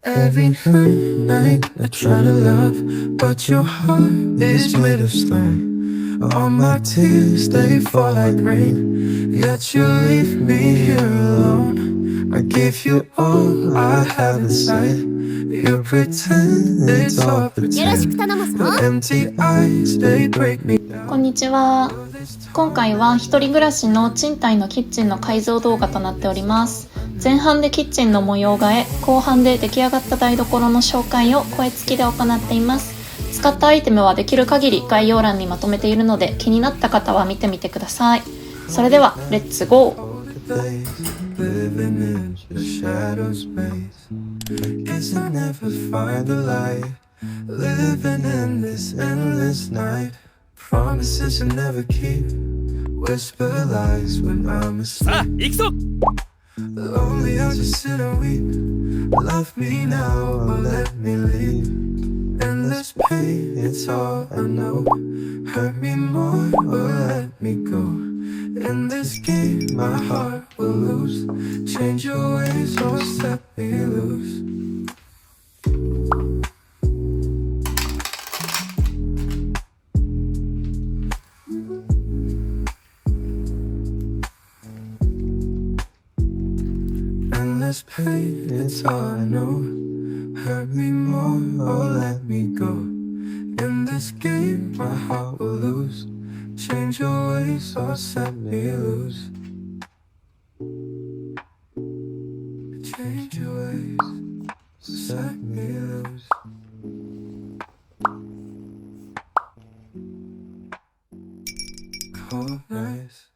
Every night I try to love, but your heart is made of stone. All my tears, they fall like rain, yet you leave me here alone. I give you all I have inside. You pretend it's all pretend, but empty eyes, they break me down. こんにちは。今回は一人暮らしの賃貸のキッチンの改造動画となっております。前半でキッチンの模様替え、後半で出来上がった台所の紹介を声付きで行っています。使ったアイテムはできる限り概要欄にまとめているので、気になった方は見てみてください。それではレッツゴー。Living in the shadow space, guess I never find the light. Living in this endless night, promises I never keep, whisper lies when I'm asleep. Lonely, I'll just sit and weep. Love me now or let me leave. Endless pain, it's all I know. Hurt me more or let me go. In this game, my heart will lose. Change your ways or set me loose. Endless pain, it's all I know. Hurt me more or let me go. In this game, my heart will lose. Change your ways or set me loose. Change your ways or set me loose. Cold nights.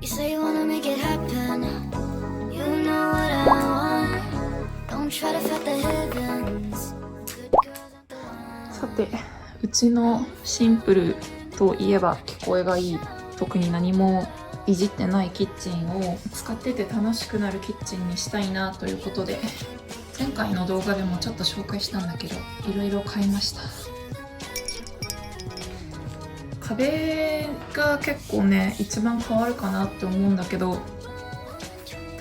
You say you wanna make it happen. You know what I want. Don't try to fight the heavens. Good girls aren't the ones. さて、うちのシンプルといえば聞こえがいい、特に何もいじってないキッチンを使ってて楽しくなるキッチンにしたいなということで、前回の動画でもちょっと紹介したんだけど、いろいろ買いました。壁が結構ね、一番変わるかなって思うんだけど、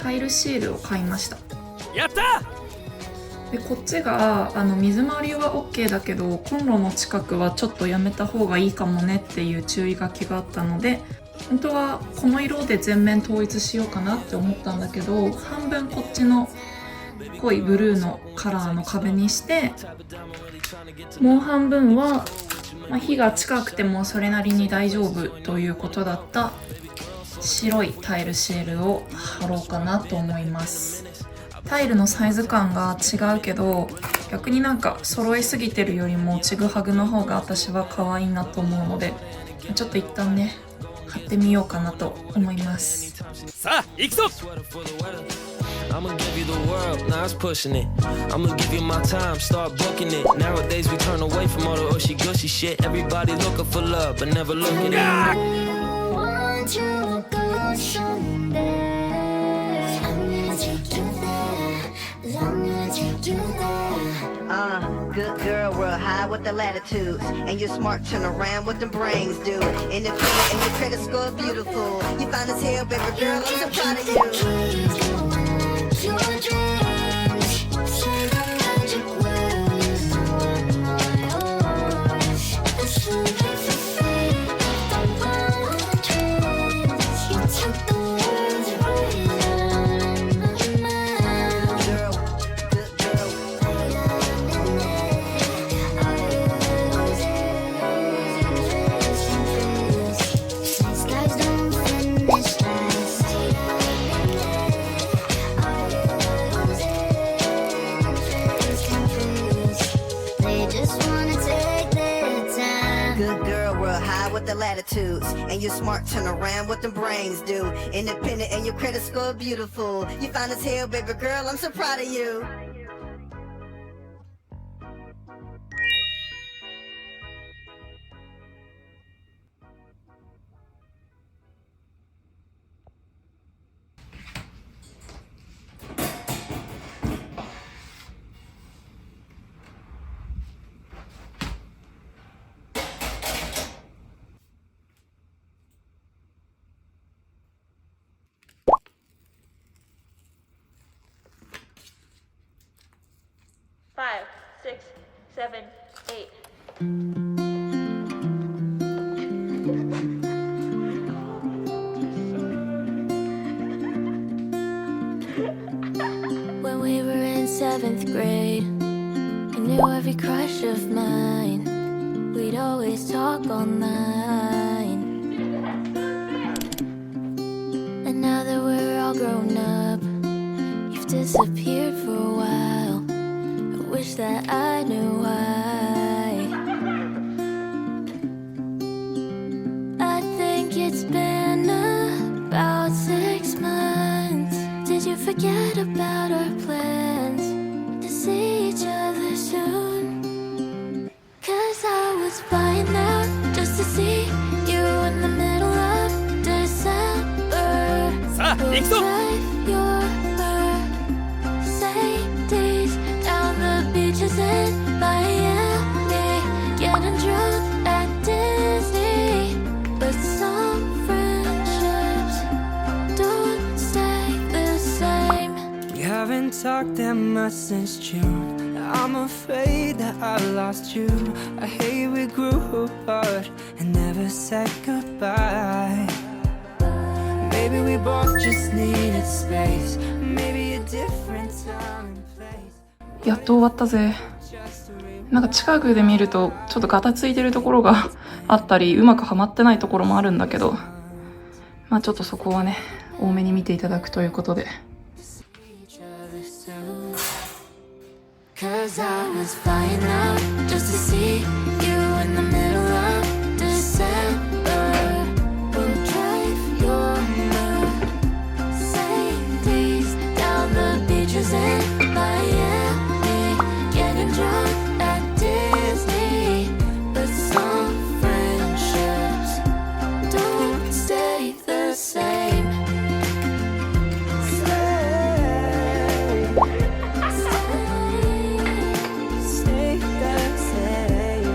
タイルシールを買いました。やった！でこっちが水回りは OK だけど、コンロの近くはちょっとやめた方がいいかもねっていう注意書きがあったので、本当はこの色で全面統一しようかなって思ったんだけど、半分こっちの濃いブルーのカラーの壁にして、もう半分は火が近くてもそれなりに大丈夫ということだった白いタイルシールを貼ろうかなと思います。タイルのサイズ感が違うけど、逆になんか揃いすぎてるよりもちぐはぐの方が私は可愛いなと思うので、ちょっと一旦ね貼ってみようかなと思います。さあ行くぞ。I'ma give you the world, now it's pushing it. I'ma give you my time, start booking it. Nowadays we turn away from all the ushy gushy shit. Everybody looking for love, but never looking at it. Want you to go someday. I'm gonna take you there. I'm gonna take you there. Good girl, real high with the latitudes. And you're smart, turn around what the brains do. Independent and your credit score beautiful. You fine as hell, baby girl, I'm so proud of you. Your dreams, say the magic word is the one my own. This will be the fate of the wild dreams. You took the words right out of my mouth. Girl, good girl. Skies don't finish last. Good girl, real high with the latitudes. And you're smart, turn around what the brains do. Independent and your credit score beautiful. You fine as hell, baby girl, I'm so proud of you. 5, 6, 7, 8. When we were in 7th grade, you knew every crush of mine. We'd always talk online. And now that we're all grown up, you've disappeared for a while. I wish that I knew why. I think it's been about 6 months. Did you forget about our plans to see each other soon? 'Cause I was flying out just to see you in the middle of December. さあ We'll 行くぞ drive your Mercedes down the beaches in Miami, getting drunk at Disney. But some friendships don't stay the same. We haven't talked that much since June. I'm afraid that I lost you. I hate we grew apart and never said goodbye. Maybe we both just needed space. Maybe a different time and place. やっと終わったぜ。なんか近くで見るとちょっとガタついてるところがあったりうまくはまってないところもあるんだけど、まあちょっとそこはね多めに見ていただくということで。 'Cause I was flying out just to see you in the middle of December. We'll drive your Mercedes down the beaches in Miami, getting drunk at Disney. But some friendships don't stay the same. Stay the same.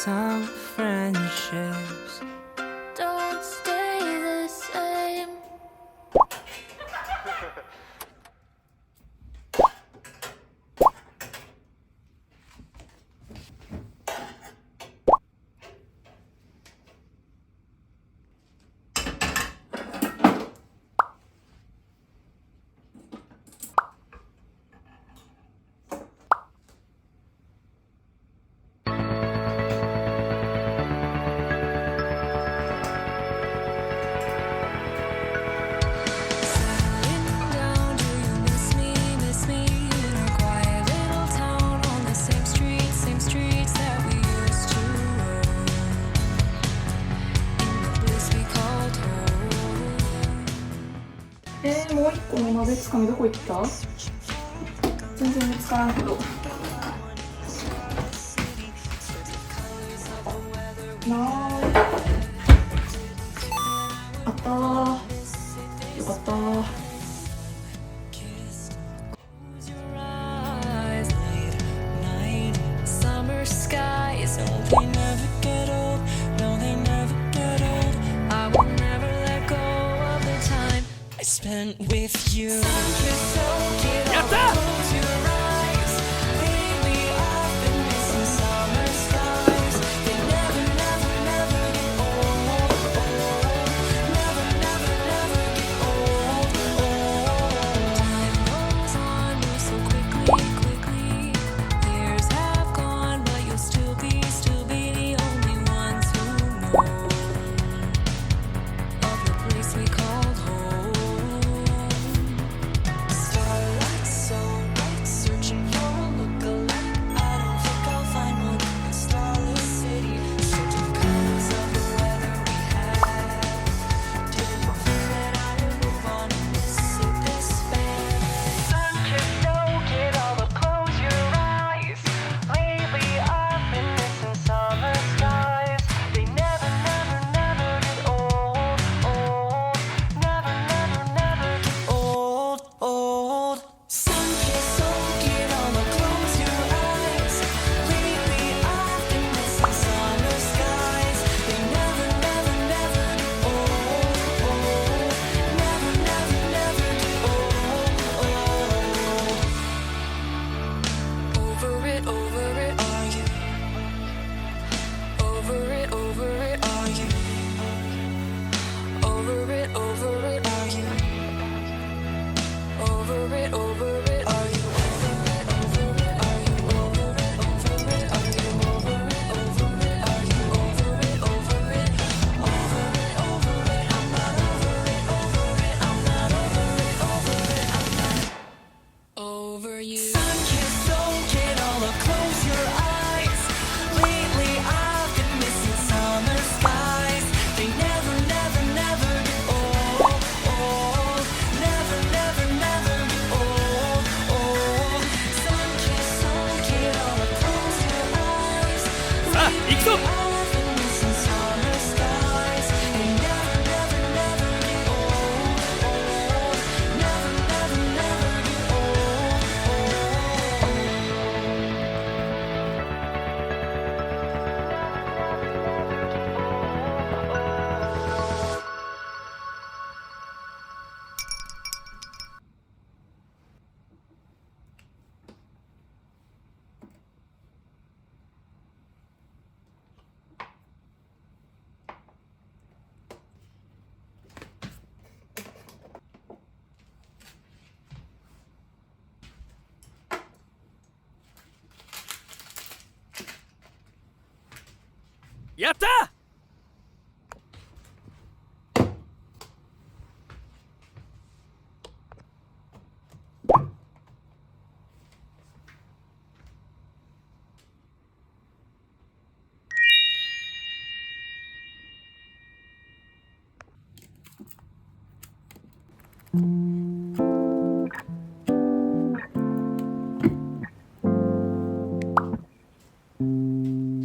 Some friendships Don't stay the same.もう一個の鍋つかみどこ行った？全然見つからんけど。あったー。よかったー。 Summer skies, oh, they never get old. No, they never get old. I will never let go of the time I spent with you. やった Close your eyes. Lately, I've been missing summer skies. They never, never, never get old. Never, never, never get old. Time goes on, moves so quickly, quickly. Years have gone, but you'll still be the only ones who know of the place we called home. Starlight やった。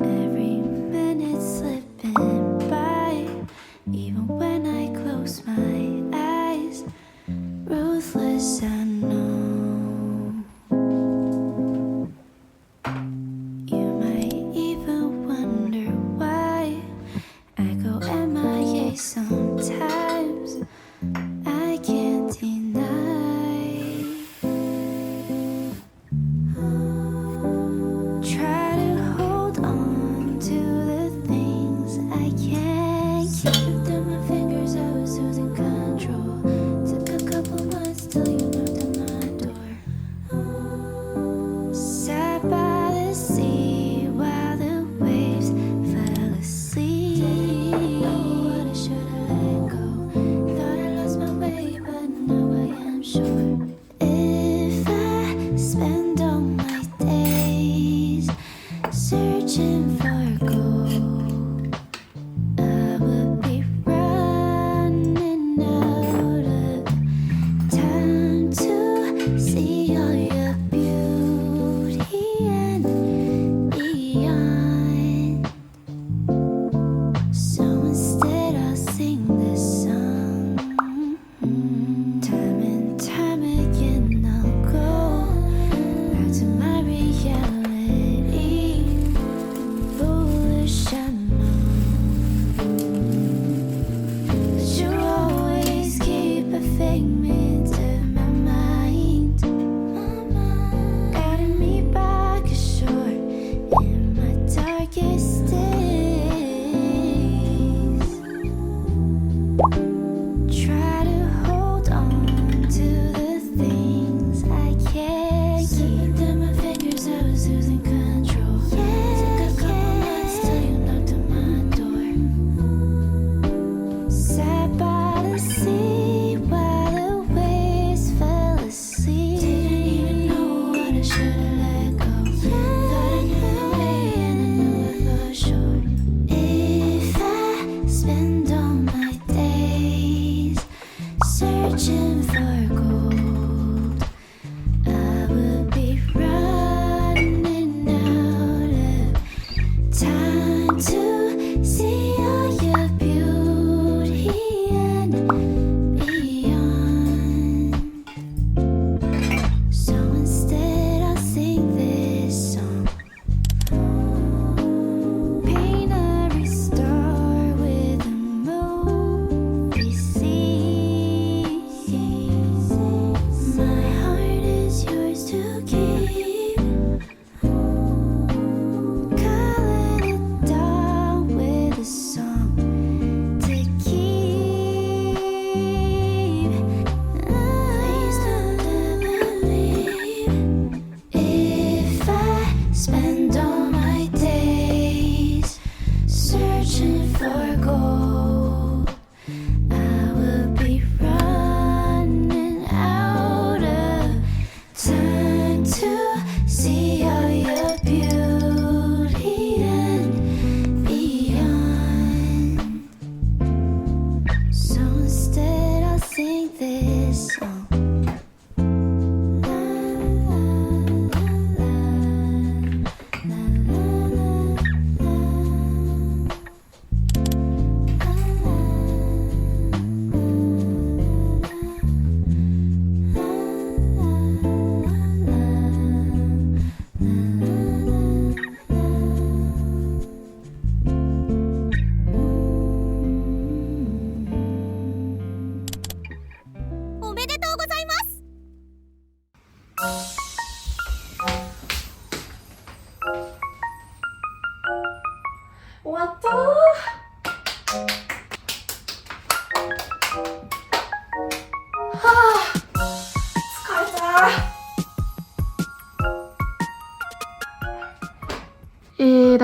Every minute slipping by, even when I close my eyes. Ruthless, I know. You might even wonder why I go MIA sometimes. I can't deny. Try to hold on to the things I can't keep. Slipped through my fingers, I was losing control. Took a couple months till you knocked on my door. Sat by the sea while the waves fell asleep. Didn't know what I should've let go. Thought I lost my way, but now I am sure. If I spend all my days searching for gold, I would be running out of time to see all your beauty and beyond. So instead I'll sing this song. Time and time again I'll go back to my reality. Foolish, I know, but you always keep a figment of my mind, guiding me back ashore in my darkest days. Try to hold on to the things I can't keep. Slipping through my fingers, I was losing control. Took a couple months till you knocked on my door. Sat by the sea while the waves fell asleep. Didn't even know what I should've let go. Thought I knew the way and I knew it for sure. If I spend all my days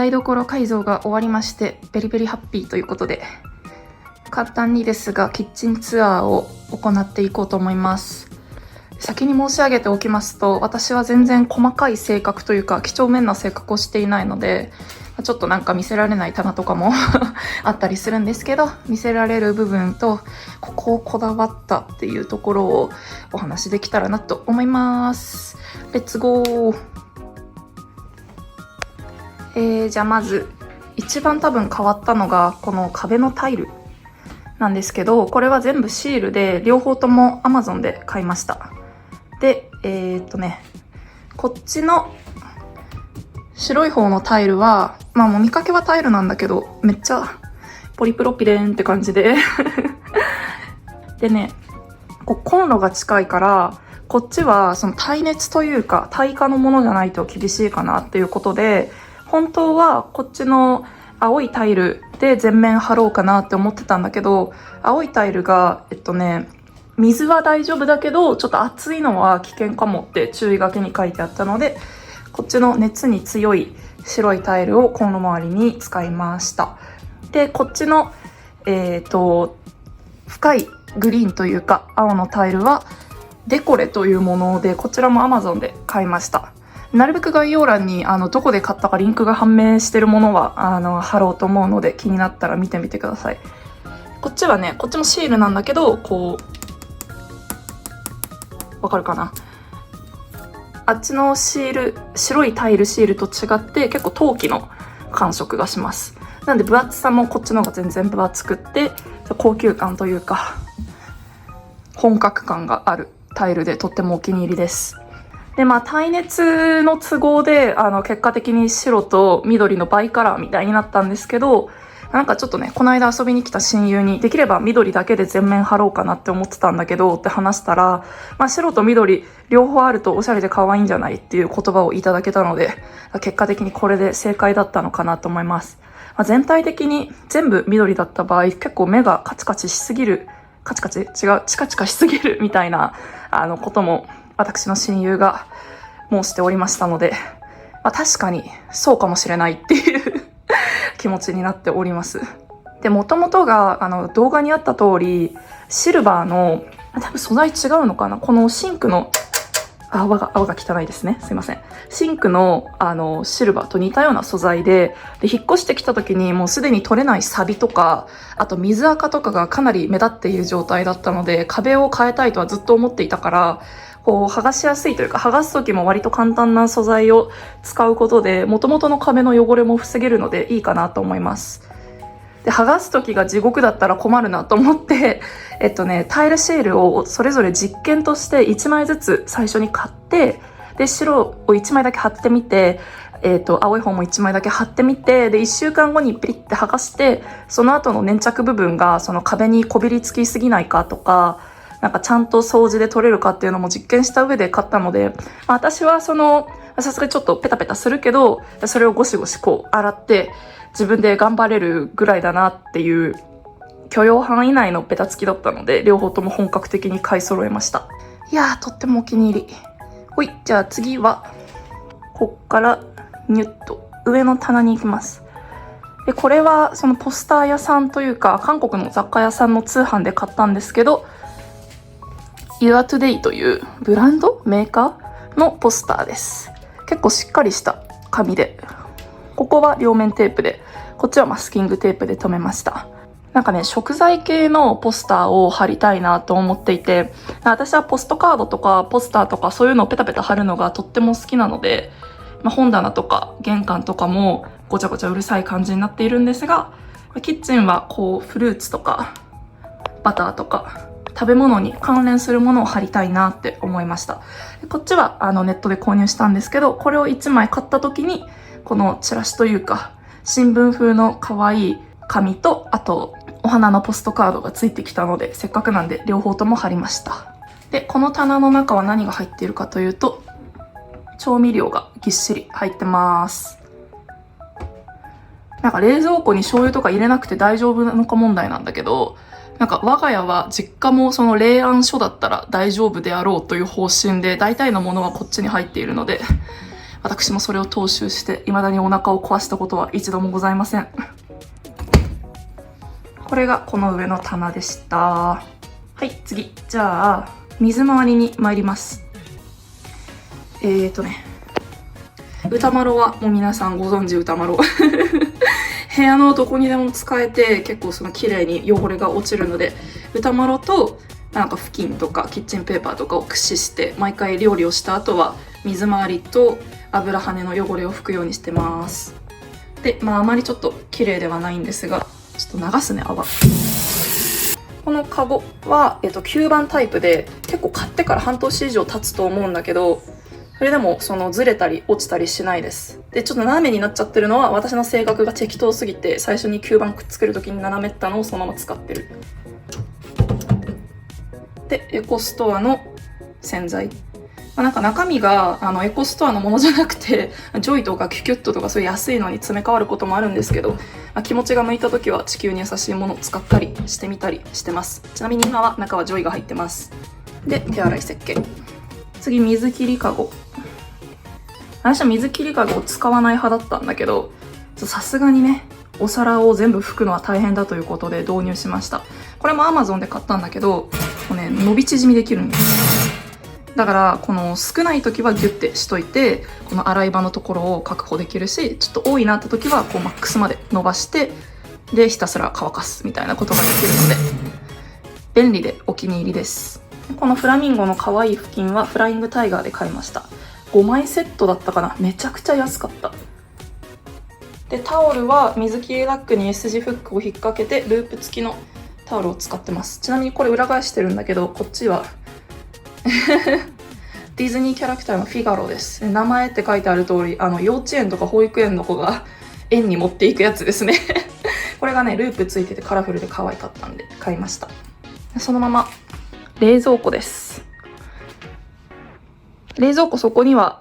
台所改造が終わりましてベリベリハッピーということで、簡単にですがキッチンツアーを行っていこうと思います。先に申し上げておきますと、私は全然細かい性格というか几帳面な性格をしていないので、ちょっとなんか見せられない棚とかもあったりするんですけど、見せられる部分とここをこだわったっていうところをお話できたらなと思います。レッツゴー。じゃあまず一番多分変わったのがこの壁のタイルなんですけど、これは全部シールで両方とも Amazon で買いました。でこっちの白い方のタイルはもう見かけはタイルなんだけど、めっちゃポリプロピレンって感じででね、コンロが近いからこっちはその耐熱というか耐火のものじゃないと厳しいかなっていうことで、本当はこっちの青いタイルで全面貼ろうかなって思ってたんだけど、青いタイルが水は大丈夫だけどちょっと熱いのは危険かもって注意書きに書いてあったので、こっちの熱に強い白いタイルをコンロ周りに使いました。でこっちの深いグリーンというか青のタイルはデコレというもので、こちらも Amazon で買いました。なるべく概要欄にどこで買ったかリンクが判明してるものは貼ろうと思うので、気になったら見てみてください。こっちはね、こっちもシールなんだけど、こうわかるかな、あっちのシール、白いタイルシールと違って結構陶器の感触がします。なんで分厚さもこっちの方が全然分厚くって高級感というか本格感があるタイルでとってもお気に入りです。で耐熱の都合で結果的に白と緑のバイカラーみたいになったんですけど、なんかちょっとね、この間遊びに来た親友にできれば緑だけで全面貼ろうかなって思ってたんだけどって話したら、白と緑両方あるとおしゃれで可愛いんじゃないっていう言葉をいただけたので、結果的にこれで正解だったのかなと思います。全体的に全部緑だった場合、結構目がカチカチしすぎる、チカチカしすぎるみたいなことも私の親友が申しておりましたので、確かにそうかもしれないっていう気持ちになっております。で、もともとが動画にあった通りシルバーの多分素材違うのかな、このシンクの泡が汚いですね、すいません。シンクのシルバーと似たような素材で、引っ越してきた時にもうすでに取れないサビとか、あと水垢とかがかなり目立っている状態だったので、壁を変えたいとはずっと思っていたから、こう剥がしやすいというか、剥がす時も割と簡単な素材を使うことで元々の壁の汚れも防げるのでいいかなと思います。で、剥がす時が地獄だったら困るなと思ってタイルシールをそれぞれ実験として1枚ずつ最初に買って、で白を1枚だけ貼ってみて、青い方も1枚だけ貼ってみて、で1週間後にピリッて剥がして、その後の粘着部分がその壁にこびりつきすぎないかとか、なんかちゃんと掃除で取れるかっていうのも実験した上で買ったので、私はさすがにちょっとペタペタするけど、それをゴシゴシこう洗って自分で頑張れるぐらいだなっていう許容範囲内のペタつきだったので、両方とも本格的に買い揃えました。いやー、とってもお気に入り。ほい、じゃあ次はこっからニュッと上の棚に行きます。で、これはそのポスター屋さんというか韓国の雑貨屋さんの通販で買ったんですけど、YourToday というブランドメーカーのポスターです。結構しっかりした紙で、ここは両面テープで、こっちはマスキングテープで留めました。なんかね、食材系のポスターを貼りたいなと思っていて、私はポストカードとかポスターとかそういうのをペタペタ貼るのがとっても好きなので、本棚とか玄関とかもごちゃごちゃうるさい感じになっているんですが、キッチンはこうフルーツとかバターとか食べ物に関連するものを貼りたいなって思いました。こっちはネットで購入したんですけど、これを1枚買った時にこのチラシというか新聞風の可愛い紙と、あとお花のポストカードがついてきたので、せっかくなんで両方とも貼りました。で、この棚の中は何が入っているかというと、調味料がぎっしり入ってます。なんか冷蔵庫に醤油とか入れなくて大丈夫なのか問題なんだけど、なんか我が家は実家もその冷暗所だったら大丈夫であろうという方針で、大体のものはこっちに入っているので、私もそれを踏襲して未だにお腹を壊したことは一度もございません。これがこの上の棚でした。はい、次。じゃあ、水回りに参ります。歌マロはもう皆さんご存知歌マロ。部屋のどこにでも使えて結構その綺麗に汚れが落ちるので、歌マロとなんか布巾とかキッチンペーパーとかを駆使して毎回料理をした後は水回りと油跳ねの汚れを拭くようにしてます。で、あまりちょっと綺麗ではないんですが、ちょっと流すね、泡。このカゴは、吸盤タイプで結構買ってから半年以上経つと思うんだけど、それでもそのずれたり落ちたりしないです。で、ちょっと斜めになっちゃってるのは私の性格が適当すぎて、最初に吸盤くっつけるときに斜めったのをそのまま使ってる。で、エコストアの洗剤。なんか中身がエコストアのものじゃなくて、ジョイとかキュキュットとかそういう安いのに詰め替わることもあるんですけど、気持ちが向いた時は地球に優しいものを使ったりしてみたりしてます。ちなみに今は中はジョイが入ってます。で、手洗い石鹸。次、水切りかご。私は水切りかごを使わない派だったんだけど、さすがにね、お皿を全部拭くのは大変だということで導入しました。これも Amazon で買ったんだけど、こうね、伸び縮みできるんです。だからこの少ない時はギュッてしといて、この洗い場のところを確保できるし、ちょっと多いなって時はこうマックスまで伸ばして、でひたすら乾かすみたいなことができるので便利でお気に入りです。このフラミンゴの可愛い布巾はフライングタイガーで買いました。5枚セットだったかな。めちゃくちゃ安かった。で、タオルは水切りラックに S 字フックを引っ掛けてループ付きのタオルを使ってます。ちなみにこれ裏返してるんだけど、こっちはディズニーキャラクターのフィガロです。名前って書いてある通り、幼稚園とか保育園の子が園に持っていくやつですね。これがね、ループついててカラフルで可愛かったんで買いました。そのまま冷蔵庫です。冷蔵庫、そこには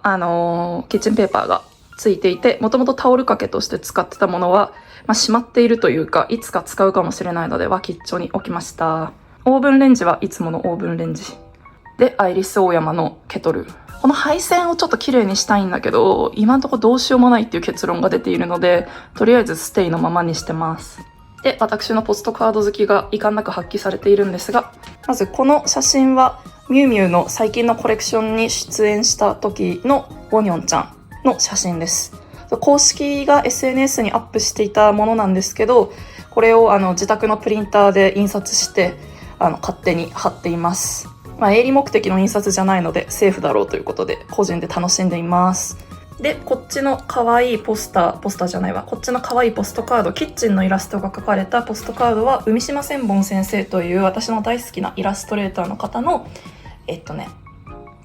キッチンペーパーがついていて、もともとタオル掛けとして使ってたものは、しまっているというか、いつか使うかもしれないので脇っちょに置きました。オーブンレンジはいつものオーブンレンジで、アイリスオーヤマのケトル。この配線をちょっと綺麗にしたいんだけど、今のところどうしようもないっていう結論が出ているので、とりあえずステイのままにしてます。で、私のポストカード好きが遺憾なく発揮されているんですが、まずこの写真はミュウミュウの最近のコレクションに出演した時のウォニョンちゃんの写真です。公式が SNS にアップしていたものなんですけど、これを自宅のプリンターで印刷して勝手に貼っています。営利目的の印刷じゃないのでセーフだろうということで個人で楽しんでいます。で、こっちの可愛いポスターじゃないわ、こっちの可愛いポストカード、キッチンのイラストが描かれたポストカードは海島千本先生という私の大好きなイラストレーターの方の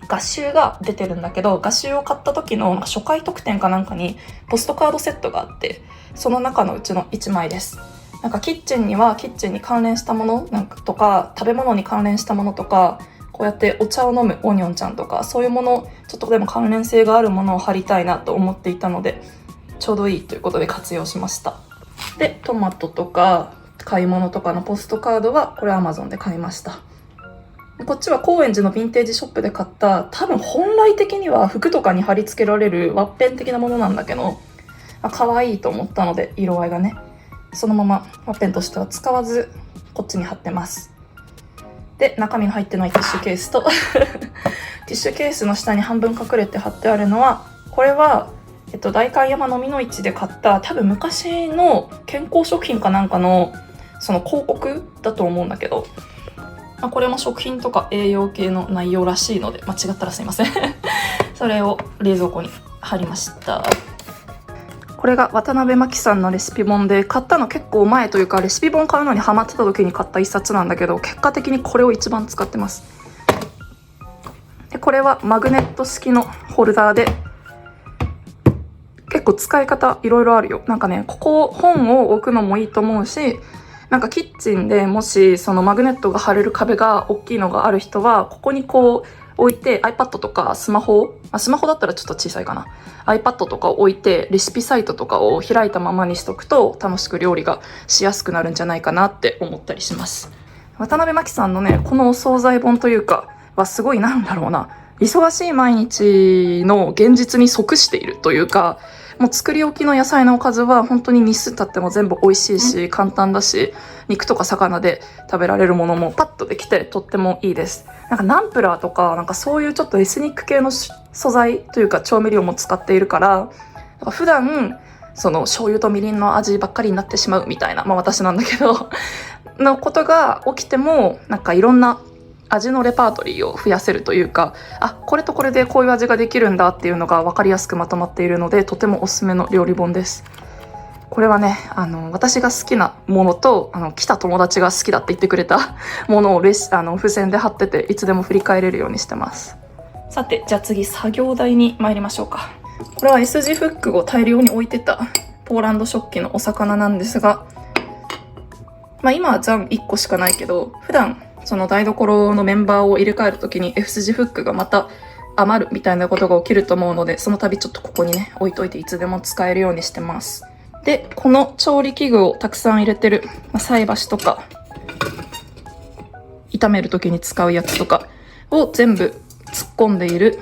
画集が出てるんだけど、画集を買った時の初回特典かなんかにポストカードセットがあって、その中のうちの1枚です。なんかキッチンにはキッチンに関連したものなんかとか、食べ物に関連したものとか、こうやってお茶を飲むオニョンちゃんとか、そういうもの、ちょっとでも関連性があるものを貼りたいなと思っていたので、ちょうどいいということで活用しました。で、トマトとか買い物とかのポストカードはこれ Amazon で買いました。こっちは高円寺のヴィンテージショップで買った、多分本来的には服とかに貼り付けられるワッペン的なものなんだけど、可愛いと思ったので、色合いがね、そのままワッペンとしては使わずこっちに貼ってます。で、中身の入ってないティッシュケースとティッシュケースの下に半分隠れて貼ってあるのは、これは代官山のみの市で買った多分昔の健康食品かなんかのその広告だと思うんだけど、これも食品とか栄養系の内容らしいので、間違ったらすいませんそれを冷蔵庫に貼りました。これが渡辺真希さんのレシピ本で、買ったの結構前というか、レシピ本買うのにハマってた時に買った一冊なんだけど、結果的にこれを一番使ってます。で、これはマグネット式のホルダーで、結構使い方いろいろあるよ。なんかね、ここ本を置くのもいいと思うし、なんかキッチンでもしそのマグネットが貼れる壁が大きいのがある人は、ここにこう置いて iPad とかスマホだったらちょっと小さいかな、 iPad とかを置いてレシピサイトとかを開いたままにしとくと楽しく料理がしやすくなるんじゃないかなって思ったりします。渡辺真希さんのね、このお惣菜本というかはすごい、なんだろうな、忙しい毎日の現実に即しているというか、もう作り置きの野菜のおかずは本当に日数経っても全部美味しいし、簡単だし、肉とか魚で食べられるものもパッとできてとってもいいです。なんかナンプラーとか、なんかそういうちょっとエスニック系の素材というか調味料も使っているから、なんか普段、その醤油とみりんの味ばっかりになってしまうみたいな、まあ私なんだけど、のことが起きても、なんかいろんな味のレパートリーを増やせるというか、あ、これとこれでこういう味ができるんだっていうのが分かりやすくまとまっているので、とてもおすすめの料理本です。これはね、私が好きなものと、来た友達が好きだって言ってくれたものを付箋で貼ってて、いつでも振り返れるようにしてます。さて、じゃあ次、作業台に参りましょうか。これは S 字フックを大量に置いてたポーランド食器のお魚なんですが、まあ今は残1個しかないけど、普段、その台所のメンバーを入れ替えるときに F 字フックがまた余るみたいなことが起きると思うので、その度ちょっとここにね、置いといていつでも使えるようにしてます。で、この調理器具をたくさん入れてる、菜箸とか、炒めるときに使うやつとかを全部突っ込んでいる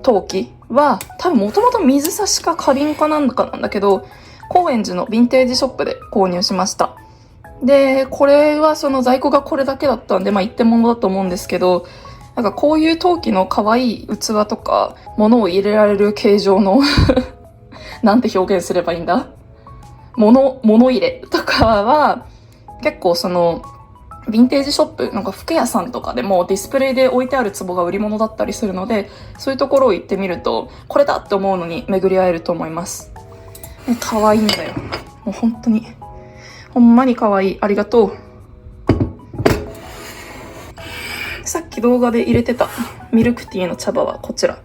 陶器は、多分もともと水差しか花瓶かなんかなんだけど、高円寺のヴィンテージショップで購入しました。で、これはその在庫がこれだけだったんで、まあ一点物だと思うんですけど、なんかこういう陶器の可愛い器とか、物を入れられる形状のなんて表現すればいいんだ、物入れとかは、結構その、ヴィンテージショップ、なんか服屋さんとかでもディスプレイで置いてある壺が売り物だったりするので、そういうところを行ってみると、これだって思うのに巡り合えると思います。可愛いんだよ。もう本当に。ほんまに可愛い。ありがとう。さっき動画で入れてたミルクティーの茶葉はこちら。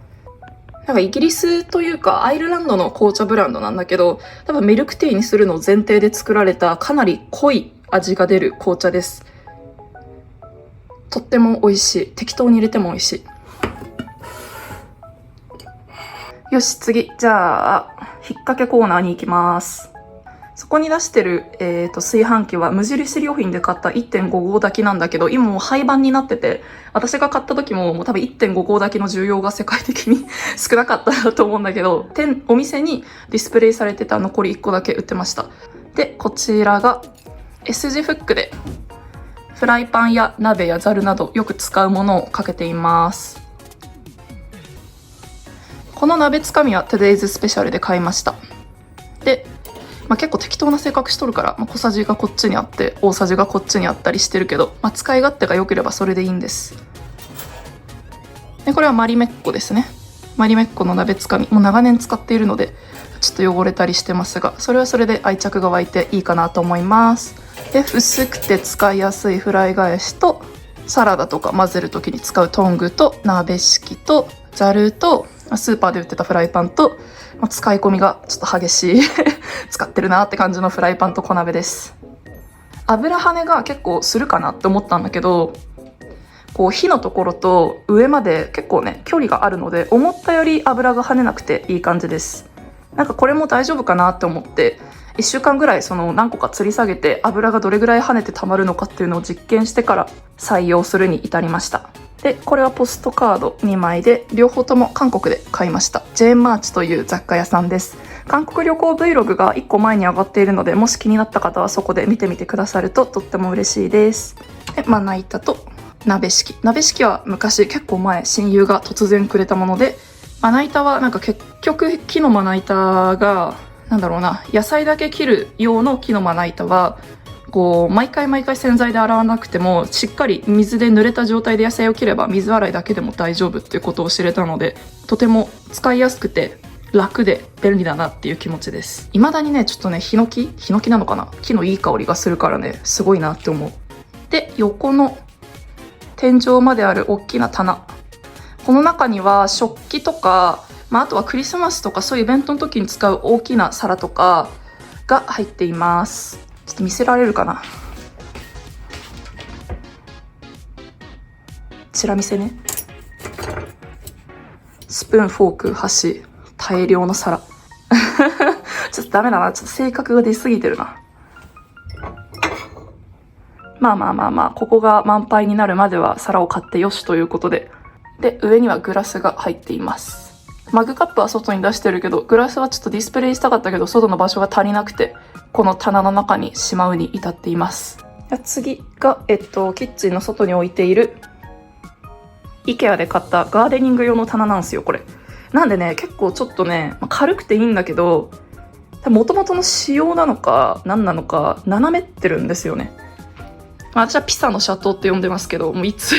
なんかイギリスというかアイルランドの紅茶ブランドなんだけど、多分ミルクティーにするのを前提で作られたかなり濃い味が出る紅茶です。とっても美味しい。適当に入れても美味しい。よし、次。じゃあ、引っ掛けコーナーに行きます。そこに出してる、炊飯器は無印良品で買った 1.5 合炊きなんだけど、今もう廃盤になってて、私が買った時ももう多分 1.5 合炊きの需要が世界的に少なかったと思うんだけど、お店にディスプレイされてた残り1個だけ売ってました。で、こちらが S 字フックでフライパンや鍋やザルなどよく使うものをかけています。この鍋つかみは Today's スペシャルで買いました。で、結構適当な性格しとるから、小さじがこっちにあって大さじがこっちにあったりしてるけど、使い勝手が良ければそれでいいんです。で、これはマリメッコですね。マリメッコの鍋つかみ、もう長年使っているのでちょっと汚れたりしてますが、それはそれで愛着が湧いていいかなと思います。で、薄くて使いやすいフライ返しと、サラダとか混ぜる時に使うトングと鍋敷きとザルとスーパーで売ってたフライパンと、使い込みがちょっと激しい使ってるなって感じのフライパンと小鍋です。油跳ねが結構するかなって思ったんだけど、こう火のところと上まで結構ね距離があるので、思ったより油が跳ねなくていい感じです。なんかこれも大丈夫かなって思って、1週間ぐらいその何個か吊り下げて油がどれぐらい跳ねて溜まるのかっていうのを実験してから採用するに至りました。で、これはポストカード2枚で、両方とも韓国で買いました。ジェーンマーチという雑貨屋さんです。韓国旅行 Vlog が1個前に上がっているので、もし気になった方はそこで見てみてくださるととっても嬉しいです。で、まな板と鍋敷き。鍋敷きは昔結構前親友が突然くれたもので、まな板はなんか結局木のまな板がなんだろうな、野菜だけ切る用の木のまな板はこう毎回洗剤で洗わなくても、しっかり水で濡れた状態で野菜を切れば水洗いだけでも大丈夫っていうことを知れたので、とても使いやすくて楽で便利だなっていう気持ちです。未だにね、ちょっとね、ヒノキなのかな、木のいい香りがするからね、すごいなって思う。で、横の天井まである大きな棚、この中には食器とか、あとはクリスマスとかそういうイベントの時に使う大きな皿とかが入っています。ちょっと見せられるかな、チラ見せね。スプーン、フォーク、箸、大量の皿ちょっとダメだな、ちょっと性格が出すぎてるな。まあ、ここが満杯になるまでは皿を買ってよしということで。で、上にはグラスが入っています。マグカップは外に出してるけど、グラスはちょっとディスプレイしたかったけど、外の場所が足りなくて、この棚の中にしまうに至っています。次が、キッチンの外に置いている、IKEA で買ったガーデニング用の棚なんですよ、これ。なんでね、結構ちょっとね、軽くていいんだけど、元々の仕様なのか、何なのか、斜めってるんですよね。私はピサの斜塔って呼んでますけど、もういつ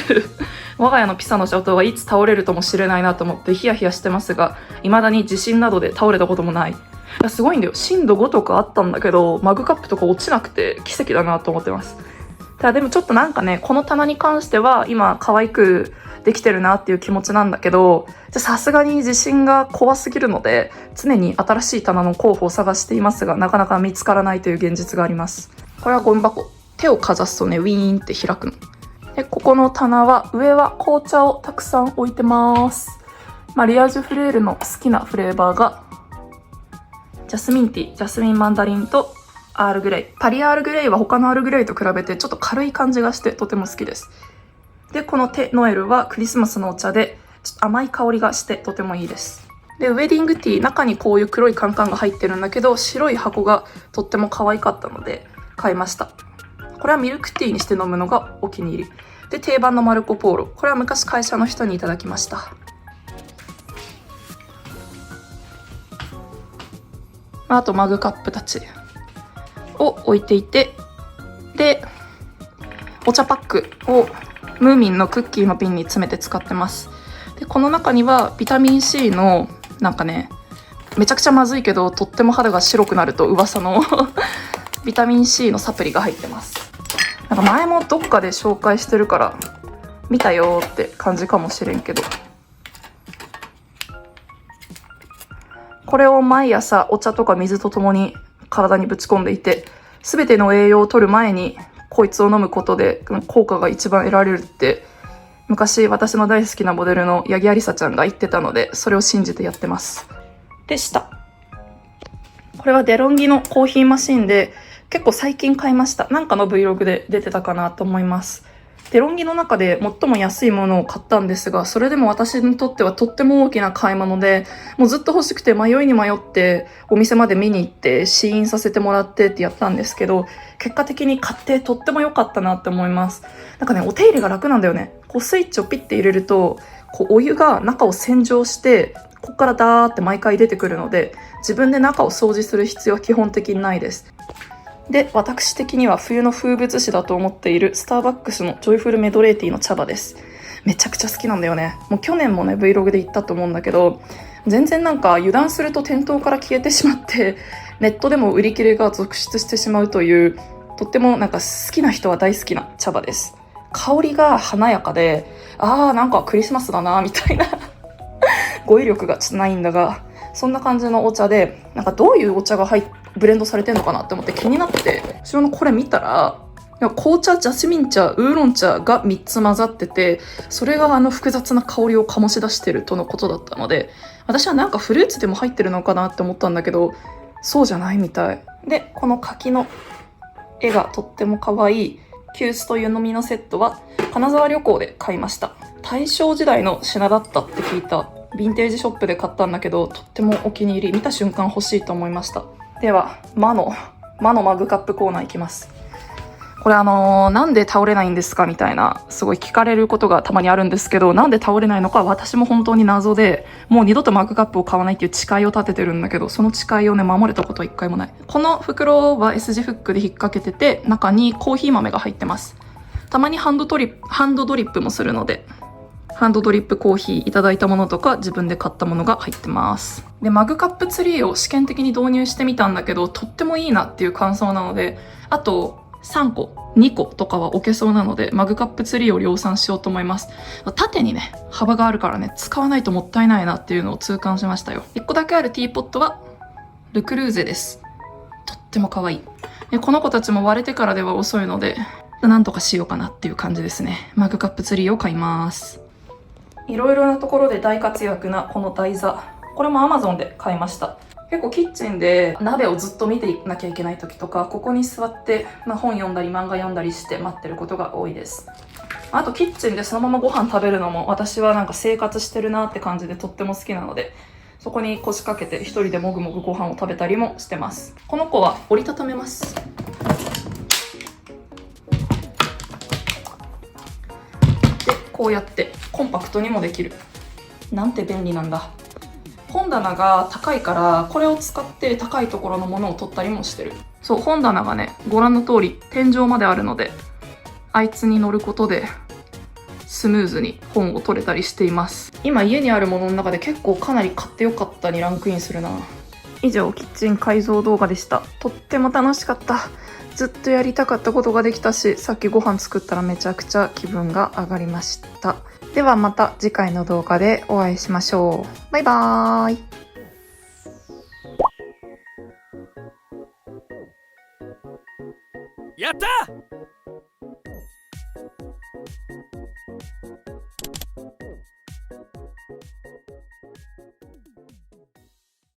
我が家のピサの斜塔はいつ倒れるともしれないなと思ってヒヤヒヤしてますが、未だに地震などで倒れたこともない。いやすごいんだよ。震度5とかあったんだけど、マグカップとか落ちなくて奇跡だなと思ってます。ただでもちょっとなんかね、この棚に関しては今可愛くできてるなっていう気持ちなんだけど、さすがに地震が怖すぎるので、常に新しい棚の候補を探していますが、なかなか見つからないという現実があります。これはゴミ箱。手をかざすとね、ウィーンって開くの。で、ここの棚は、上は紅茶をたくさん置いてます。リアージュフレールの好きなフレーバーが、ジャスミンティー、ジャスミンマンダリンとアールグレイ。パリアールグレイは他のアールグレイと比べてちょっと軽い感じがしてとても好きです。で、このテノエルはクリスマスのお茶で、ちょっと甘い香りがしてとてもいいです。で、ウェディングティー、中にこういう黒いカンカンが入ってるんだけど、白い箱がとっても可愛かったので買いました。これはミルクティーにして飲むのがお気に入り。で、定番のマルコポーロ。これは昔会社の人にいただきました。あとマグカップたちを置いていて、で、お茶パックをムーミンのクッキーの瓶に詰めて使ってます。で、この中にはビタミン C のなんかね、めちゃくちゃまずいけどとっても肌が白くなると噂のビタミン C のサプリが入ってます。なんか前もどっかで紹介してるから見たよーって感じかもしれんけど、これを毎朝お茶とか水とともに体にぶち込んでいて、全ての栄養を取る前にこいつを飲むことで効果が一番得られるって昔私の大好きなモデルの八木ありさちゃんが言ってたので、それを信じてやってます。でした。これはデロンギのコーヒーマシンで結構最近買いました。なんかの Vlog で出てたかなと思います。デロンギの中で最も安いものを買ったんですが、それでも私にとってはとっても大きな買い物で、もうずっと欲しくて迷いに迷ってお店まで見に行って試飲させてもらってってやったんですけど、結果的に買ってとっても良かったなって思います。なんかね、お手入れが楽なんだよね。こうスイッチをピッて入れると、こうお湯が中を洗浄して、ここからダーって毎回出てくるので、自分で中を掃除する必要は基本的にないです。で、私的には冬の風物詩だと思っているスターバックスのジョイフルメドレーティーの茶葉です。めちゃくちゃ好きなんだよね。もう去年もね Vlog で言ったと思うんだけど、全然なんか油断すると店頭から消えてしまってネットでも売り切れが続出してしまうという、とってもなんか好きな人は大好きな茶葉です。香りが華やかで、なんかクリスマスだなみたいな語彙力がちょっとないんだが、そんな感じのお茶で、なんかどういうお茶がブレンドされてんのかなって思って気になって、後ろのこれ見たら、紅茶、ジャスミン茶、ウーロン茶が3つ混ざってて、それが複雑な香りを醸し出してるとのことだったので、私はなんかフルーツでも入ってるのかなって思ったんだけど、そうじゃないみたい。で、この柿の絵がとっても可愛い急須と湯飲みのセットは金沢旅行で買いました。大正時代の品だったって聞いた。ヴィンテージショップで買ったんだけど、とってもお気に入り。見た瞬間欲しいと思いました。では、魔のマグカップコーナー行きます。これなんで倒れないんですかみたいな、すごい聞かれることがたまにあるんですけど、なんで倒れないのか私も本当に謎で、もう二度とマグカップを買わないっていう誓いを立ててるんだけど、その誓いをね、守れたことは一回もない。この袋は S 字フックで引っ掛けてて、中にコーヒー豆が入ってます。たまにハンドドリップもするので、ハンドドリップコーヒーいただいたものとか自分で買ったものが入ってます。で、マグカップツリーを試験的に導入してみたんだけど、とってもいいなっていう感想なので、あと3個、2個とかは置けそうなので、マグカップツリーを量産しようと思います。縦にね、幅があるからね、使わないともったいないなっていうのを痛感しましたよ。1個だけあるティーポットはルクルーゼです。とっても可愛い。で、この子たちも割れてからでは遅いので、なんとかしようかなっていう感じですね。マグカップツリーを買います。いろいろなところで大活躍なこの台座。これも Amazon で買いました。結構キッチンで鍋をずっと見ていなきゃいけない時とか、ここに座って、本読んだり漫画読んだりして待ってることが多いです。あとキッチンでそのままご飯食べるのも私はなんか生活してるなって感じでとっても好きなので、そこに腰掛けて一人でもぐもぐご飯を食べたりもしてます。この子は折りたためます。で、こうやってコンパクトにもできる。なんて便利なんだ。本棚が高いからこれを使って高いところのものを取ったりもしてる。そう、本棚がね、ご覧の通り天井まであるので、あいつに乗ることでスムーズに本を取れたりしています。今家にあるものの中で結構かなり買ってよかったにランクインするな。以上、キッチン改造動画でした。とっても楽しかった。ずっとやりたかったことができたし、さっきご飯作ったらめちゃくちゃ気分が上がりました。ではまた次回の動画でお会いしましょう。バイバーイ。やった